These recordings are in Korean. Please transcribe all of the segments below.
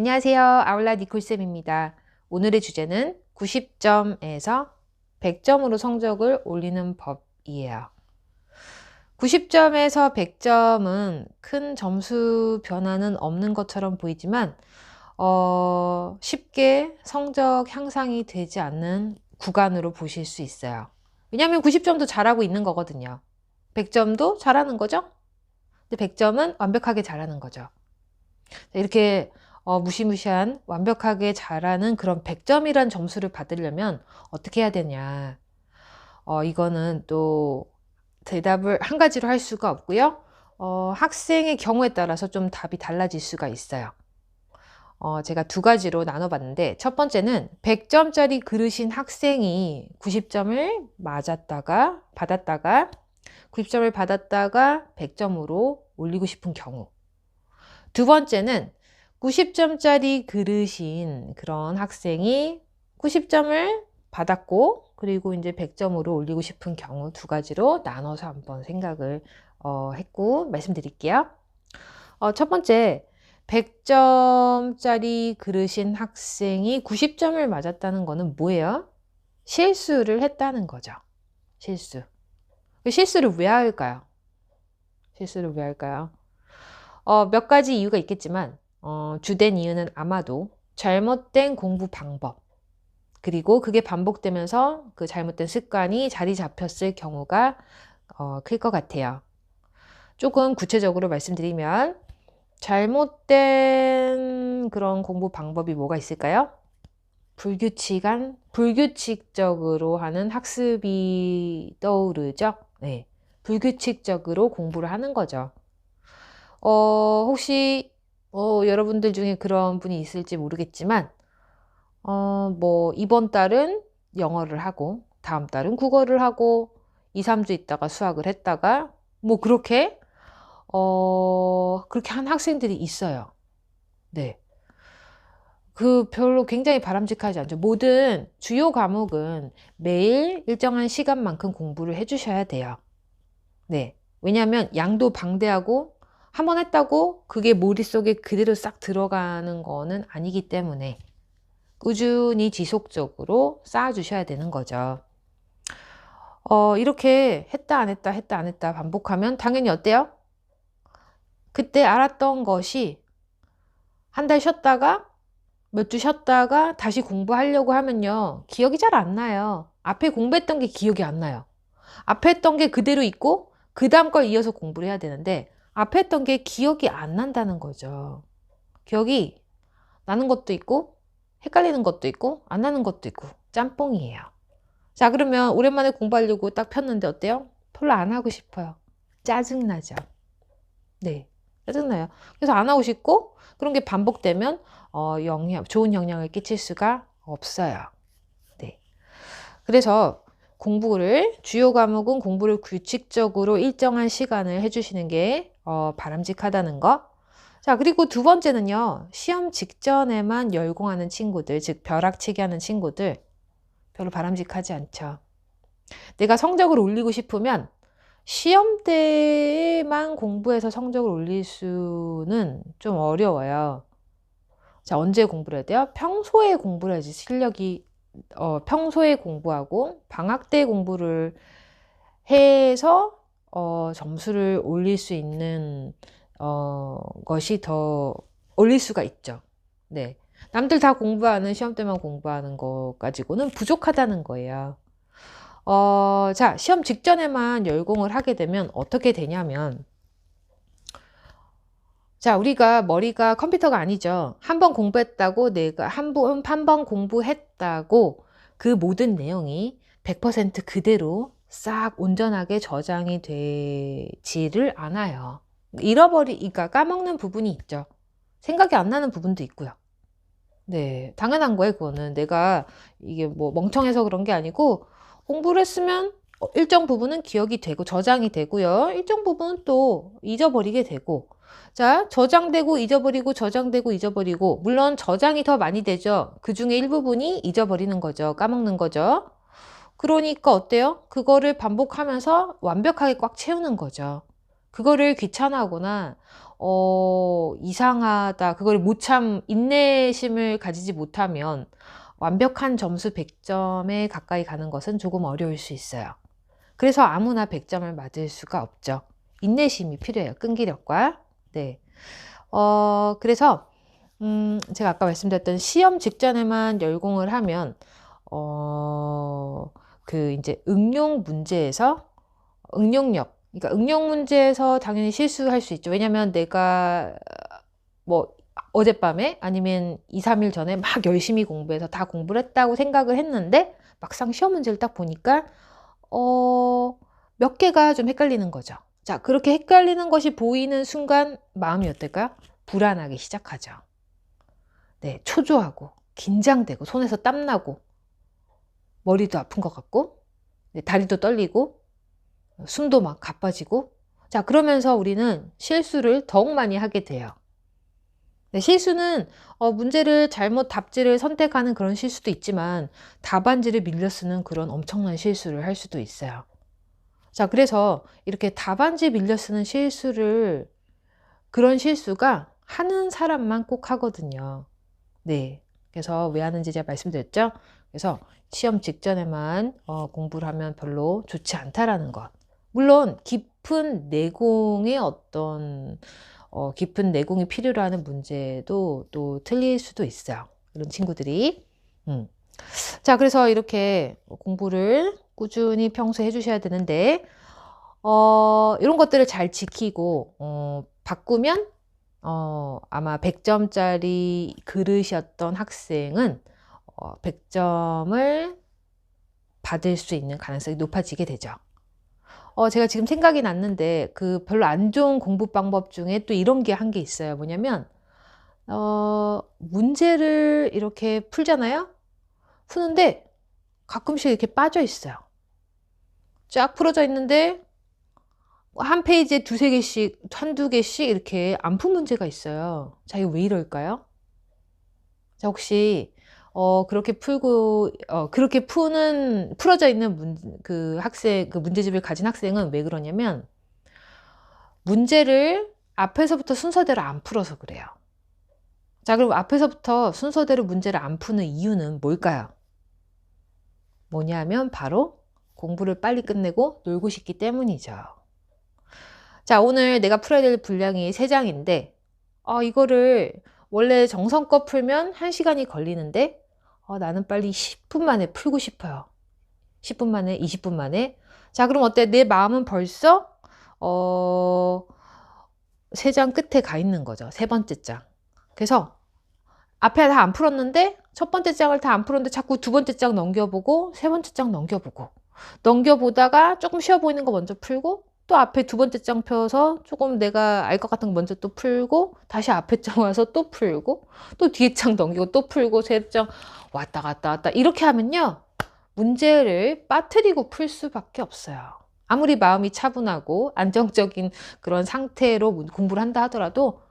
안녕하세요. 아울라 니콜쌤입니다. 오늘의 주제는 90점에서 100점으로 성적을 올리는 법이에요. 90점에서 100점은 큰 점수 변화는 없는 것처럼 보이지만 쉽게 성적 향상이 되지 않는 구간으로 보실 수 있어요. 왜냐하면 90점도 잘하고 있는 거거든요. 100점도 잘하는 거죠? 근데 100점은 완벽하게 잘하는 거죠. 이렇게 무시무시한 완벽하게 잘하는 그런 100점이란 점수를 받으려면 어떻게 해야 되냐. 이거는 또 대답을 한 가지로 할 수가 없고요. 학생의 경우에 따라서 좀 답이 달라질 수가 있어요. 제가 두 가지로 나눠봤는데 첫 번째는 100점짜리 그릇인 학생이 90점을 받았다가 90점을 받았다가 100점으로 올리고 싶은 경우. 두 번째는 90점짜리 그릇인 그런 학생이 90점을 받았고 그리고 이제 100점으로 올리고 싶은 경우 두 가지로 나눠서 한번 생각을 했고 말씀드릴게요. 첫 번째 100점짜리 그릇인 학생이 90점을 맞았다는 거는 뭐예요? 실수를 했다는 거죠. 실수를 왜 할까요? 실수를 왜 할까요? 몇 가지 이유가 있겠지만 주된 이유는 아마도 잘못된 공부 방법 그리고 그게 반복되면서 그 잘못된 습관이 자리 잡혔을 경우가 클 것 같아요. 조금 구체적으로 말씀드리면 잘못된 그런 공부 방법이 뭐가 있을까요? 불규칙적으로 하는 학습이 떠오르죠? 네. 불규칙적으로 공부를 하는 거죠. 혹시 여러분들 중에 그런 분이 있을지 모르겠지만 뭐 이번 달은 영어를 하고 다음 달은 국어를 하고 2, 3주 있다가 수학을 했다가 뭐 그렇게 한 학생들이 있어요. 네. 그 별로 굉장히 바람직하지 않죠. 모든 주요 과목은 매일 일정한 시간만큼 공부를 해주셔야 돼요. 네. 왜냐하면 양도 방대하고 한 번 했다고 그게 머릿속에 그대로 싹 들어가는 거는 아니기 때문에 꾸준히 지속적으로 쌓아주셔야 되는 거죠. 이렇게 했다 안 했다 반복하면 당연히 어때요? 그때 알았던 것이 한 달 쉬었다가 몇 주 쉬었다가 다시 공부하려고 하면요. 기억이 잘 안 나요. 앞에 공부했던 게 기억이 안 나요. 앞에 했던 게 그대로 있고 그 다음 걸 이어서 공부를 해야 되는데 앞에 했던 게 기억이 안 난다는 거죠. 기억이 나는 것도 있고 헷갈리는 것도 있고 안 나는 것도 있고 짬뽕이에요. 자, 그러면 오랜만에 공부하려고 딱 폈는데 어때요? 별로 안 하고 싶어요. 짜증나죠. 네, 짜증나요. 그래서 안 하고 싶고 그런 게 반복되면 좋은 영향을 끼칠 수가 없어요. 네. 그래서 주요 과목은 공부를 규칙적으로 일정한 시간을 해주시는 게 바람직하다는 거. 자, 그리고 두 번째는요. 시험 직전에만 열공하는 친구들, 즉 벼락치기 하는 친구들 별로 바람직하지 않죠. 내가 성적을 올리고 싶으면 시험 때에만 공부해서 성적을 올릴 수는 좀 어려워요. 자, 언제 공부를 해야 돼요? 평소에 공부를 해야지 실력이 평소에 공부하고 방학 때 공부를 해서 점수를 올릴 수 있는 것이 더 올릴 수가 있죠. 네. 남들 다 공부하는 시험 때만 공부하는 거 가지고는 부족하다는 거예요. 자, 시험 직전에만 열공을 하게 되면 어떻게 되냐면 자, 우리가 머리가 컴퓨터가 아니죠. 한 번 공부했다고 내가 한 번 공부했다고 그 모든 내용이 100% 그대로 싹 온전하게 저장이 되지를 않아요. 그러니까 까먹는 부분이 있죠. 생각이 안 나는 부분도 있고요. 네, 당연한 거예요, 그거는. 내가 이게 뭐 멍청해서 그런 게 아니고 공부를 했으면 일정 부분은 기억이 되고 저장이 되고요. 일정 부분은 또 잊어버리게 되고. 자, 저장되고 잊어버리고. 물론 저장이 더 많이 되죠. 그 중에 일부분이 잊어버리는 거죠. 까먹는 거죠. 그러니까 어때요? 그거를 반복하면서 완벽하게 꽉 채우는 거죠. 그거를 귀찮아하거나 이상하다, 그걸 인내심을 가지지 못하면 완벽한 점수 100점에 가까이 가는 것은 조금 어려울 수 있어요. 그래서 아무나 100점을 맞을 수가 없죠. 인내심이 필요해요. 끈기력과. 네. 그래서 제가 아까 말씀드렸던 시험 직전에만 열공을 하면 이제 응용력, 그러니까 응용 문제에서 당연히 실수할 수 있죠. 왜냐면 내가 뭐 어젯밤에 아니면 2, 3일 전에 막 열심히 공부해서 다 공부를 했다고 생각을 했는데 막상 시험 문제를 딱 보니까 몇 개가 좀 헷갈리는 거죠. 자, 그렇게 헷갈리는 것이 보이는 순간 마음이 어떨까요? 불안하기 시작하죠. 네, 초조하고 긴장되고 손에서 땀나고 머리도 아픈 것 같고 네, 다리도 떨리고 숨도 막 가빠지고. 자, 그러면서 우리는 실수를 더욱 많이 하게 돼요. 네, 실수는 문제를 잘못 답지를 선택하는 그런 실수도 있지만 답안지를 밀려 쓰는 그런 엄청난 실수를 할 수도 있어요. 자, 그래서 이렇게 답안지 밀려 쓰는 그런 실수가 하는 사람만 꼭 하거든요. 네. 그래서 왜 하는지 제가 말씀드렸죠? 그래서 시험 직전에만 공부를 하면 별로 좋지 않다라는 것. 물론 깊은 내공이 필요로 하는 문제도 또 틀릴 수도 있어요. 이런 친구들이. 자, 그래서 이렇게 공부를 꾸준히 평소에 해주셔야 되는데, 이런 것들을 잘 지키고, 바꾸면, 아마 100점짜리 그릇이었던 학생은 100점을 받을 수 있는 가능성이 높아지게 되죠. 제가 지금 생각이 났는데, 별로 안 좋은 공부 방법 중에 또 이런 게 한 게 있어요. 뭐냐면, 문제를 이렇게 풀잖아요? 푸는데 가끔씩 이렇게 빠져 있어요. 쫙 풀어져 있는데 한 페이지에 두세 개씩, 한두 개씩 이렇게 안 푼 문제가 있어요. 자, 이거 왜 이럴까요? 자, 혹시 그렇게 풀어져 있는 문제집을 가진 학생은 왜 그러냐면 문제를 앞에서부터 순서대로 안 풀어서 그래요. 자, 그럼 앞에서부터 순서대로 문제를 안 푸는 이유는 뭘까요? 뭐냐면 바로 공부를 빨리 끝내고 놀고 싶기 때문이죠. 자, 오늘 내가 풀어야 될 분량이 3장인데 이거를 원래 정성껏 풀면 1시간이 걸리는데 나는 빨리 10분 만에 풀고 싶어요. 10분 만에, 20분 만에. 자, 그럼 어때? 내 마음은 벌써 3장 끝에 가 있는 거죠. 3번째 장. 그래서 앞에 다 안 풀었는데 첫 번째 장을 다 안 풀었는데 자꾸 두 번째 장 넘겨보고 세 번째 장 넘겨보다가 조금 쉬워 보이는 거 먼저 풀고 또 앞에 두 번째 장 펴서 조금 내가 알 것 같은 거 먼저 또 풀고 다시 앞에 장 와서 또 풀고 또 뒤에 장 넘기고 또 풀고 세 장 왔다 갔다 이렇게 하면요 문제를 빠뜨리고 풀 수밖에 없어요. 아무리 마음이 차분하고 안정적인 그런 상태로 공부를 한다 하더라도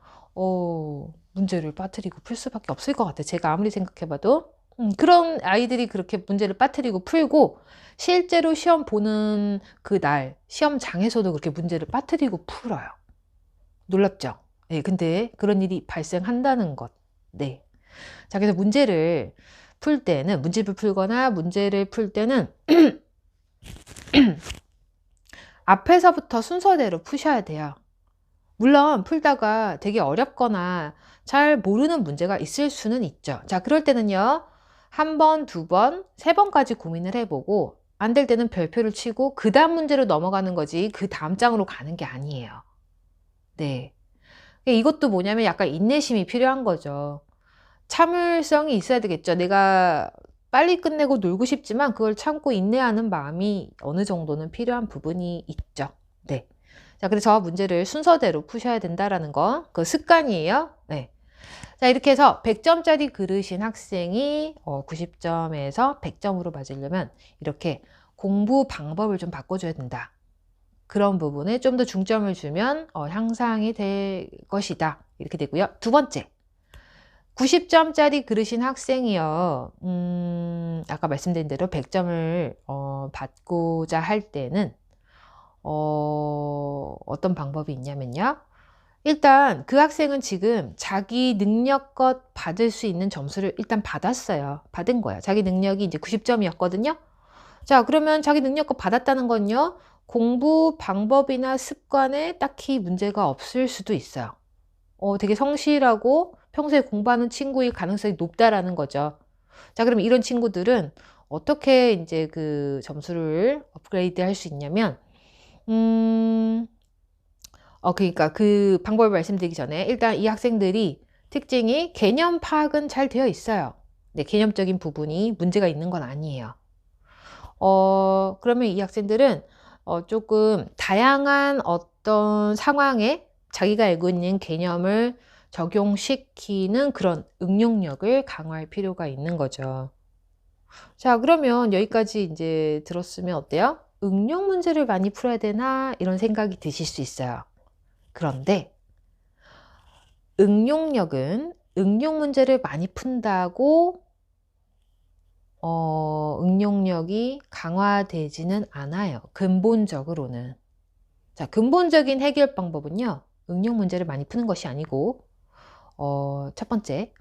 문제를 빠뜨리고 풀 수밖에 없을 것 같아요. 제가 아무리 생각해봐도. 그런 아이들이 그렇게 문제를 빠뜨리고 풀고 실제로 시험 보는 그날 시험장에서도 그렇게 문제를 빠뜨리고 풀어요. 놀랍죠? 네, 근데 그런 일이 발생한다는 것. 네. 자, 그래서 문제를 풀거나 문제를 풀 때는 앞에서부터 순서대로 푸셔야 돼요. 물론 풀다가 되게 어렵거나 잘 모르는 문제가 있을 수는 있죠. 자, 그럴 때는요. 1번, 2번, 3번까지 고민을 해보고 안 될 때는 별표를 치고 그 다음 문제로 넘어가는 거지 그 다음 장으로 가는 게 아니에요. 네. 이것도 뭐냐면 약간 인내심이 필요한 거죠. 참을성이 있어야 되겠죠. 내가 빨리 끝내고 놀고 싶지만 그걸 참고 인내하는 마음이 어느 정도는 필요한 부분이 있죠. 네. 자, 그래서 문제를 순서대로 푸셔야 된다라는 거, 그 습관이에요. 네. 자, 이렇게 해서 100점짜리 그릇인 학생이 90점에서 100점으로 맞으려면 이렇게 공부 방법을 좀 바꿔줘야 된다. 그런 부분에 좀 더 중점을 주면 향상이 될 것이다. 이렇게 되고요. 두 번째, 90점짜리 그릇인 학생이요. 아까 말씀드린 대로 100점을 받고자 할 때는 어떤 방법이 있냐면요. 일단 그 학생은 지금 자기 능력껏 받을 수 있는 점수를 일단 받았어요. 받은 거야. 자기 능력이 이제 90점이었거든요. 자, 그러면 자기 능력껏 받았다는 건요. 공부 방법이나 습관에 딱히 문제가 없을 수도 있어요. 되게 성실하고 평소에 공부하는 친구일 가능성이 높다라는 거죠. 자, 그럼 이런 친구들은 어떻게 이제 그 점수를 업그레이드 할 수 있냐면, 그러니까 그 방법을 말씀드리기 전에 일단 이 학생들이 특징이 개념 파악은 잘 되어 있어요. 네, 개념적인 부분이 문제가 있는 건 아니에요. 그러면 이 학생들은 조금 다양한 어떤 상황에 자기가 알고 있는 개념을 적용시키는 그런 응용력을 강화할 필요가 있는 거죠. 자, 그러면 여기까지 이제 들었으면 어때요? 응용 문제를 많이 풀어야 되나? 이런 생각이 드실 수 있어요. 그런데 응용력은 응용 문제를 많이 푼다고 응용력이 강화되지는 않아요. 근본적으로는. 자, 근본적인 해결 방법은요. 응용 문제를 많이 푸는 것이 아니고 첫 번째,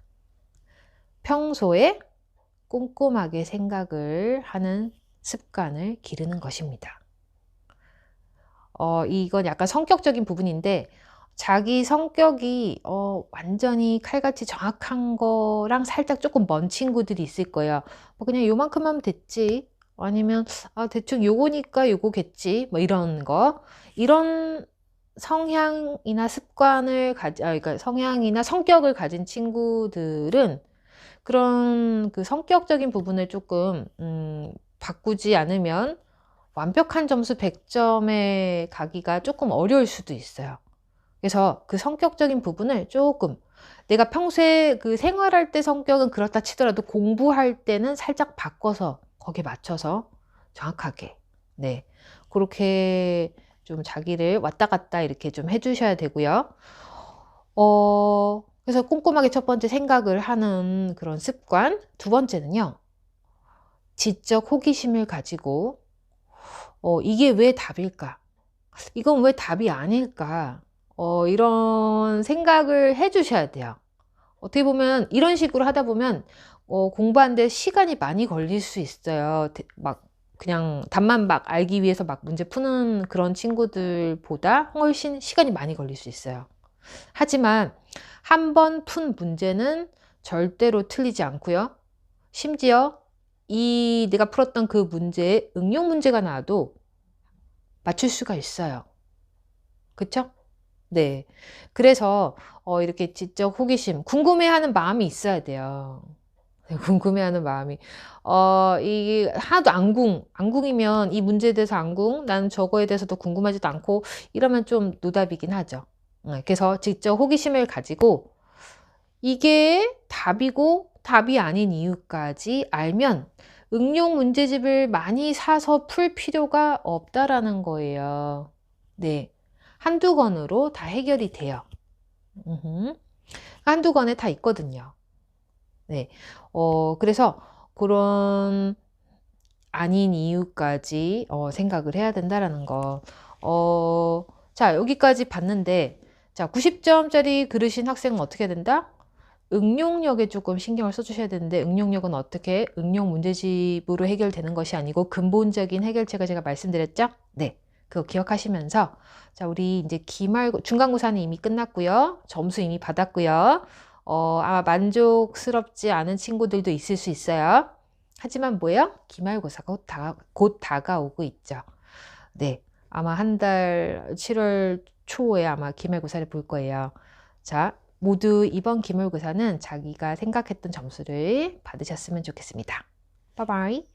평소에 꼼꼼하게 생각을 하는 습관을 기르는 것입니다. 이건 약간 성격적인 부분인데 자기 성격이 완전히 칼같이 정확한 거랑 살짝 조금 먼 친구들이 있을 거예요. 뭐 그냥 요만큼 하면 됐지. 아니면 대충 요거니까 요거겠지. 뭐 이런 거. 이런 성향이나 그러니까 성향이나 성격을 가진 친구들은 그런 그 성격적인 부분을 조금 바꾸지 않으면 완벽한 점수 100점에 가기가 조금 어려울 수도 있어요. 그래서 그 성격적인 부분을 조금 내가 평소에 그 생활할 때 성격은 그렇다 치더라도 공부할 때는 살짝 바꿔서 거기에 맞춰서 정확하게 네 그렇게 좀 자기를 왔다 갔다 이렇게 좀 해주셔야 되고요. 그래서 꼼꼼하게 첫 번째 생각을 하는 그런 습관. 두 번째는요. 지적 호기심을 가지고 이게 왜 답일까? 이건 왜 답이 아닐까? 이런 생각을 해 주셔야 돼요. 어떻게 보면 이런 식으로 하다 보면 공부하는데 시간이 많이 걸릴 수 있어요. 막 그냥 답만 막 알기 위해서 막 문제 푸는 그런 친구들보다 훨씬 시간이 많이 걸릴 수 있어요. 하지만 한 번 푼 문제는 절대로 틀리지 않고요. 심지어 내가 풀었던 그 문제에 응용 문제가 나와도 맞출 수가 있어요. 그쵸? 네. 그래서 이렇게 지적 호기심, 궁금해하는 마음이 있어야 돼요. 네, 궁금해하는 마음이. 이게 하나도 안궁이면 이 문제에 대해서 안궁, 나는 저거에 대해서도 궁금하지도 않고 이러면 좀 노답이긴 하죠. 그래서 지적 호기심을 가지고 이게 답이고 답이 아닌 이유까지 알면 응용 문제집을 많이 사서 풀 필요가 없다라는 거예요. 네. 한두 권으로 다 해결이 돼요. 한두 권에 다 있거든요. 네. 그래서 그런 아닌 이유까지 생각을 해야 된다라는 거. 자, 여기까지 봤는데, 자, 90점짜리 그르신 학생은 어떻게 된다? 응용력에 조금 신경을 써주셔야 되는데, 응용력은 어떻게 응용 문제집으로 해결되는 것이 아니고 근본적인 해결책을 제가 말씀드렸죠? 네. 그거 기억하시면서, 자, 우리 이제 중간고사는 이미 끝났고요. 점수 이미 받았고요. 아마 만족스럽지 않은 친구들도 있을 수 있어요. 하지만 뭐예요? 기말고사가 곧 다가오고 있죠. 네. 아마 한 달, 7월 초에 아마 기말고사를 볼 거예요. 자, 모두 이번 기말고사는 자기가 생각했던 점수를 받으셨으면 좋겠습니다. 바이바이.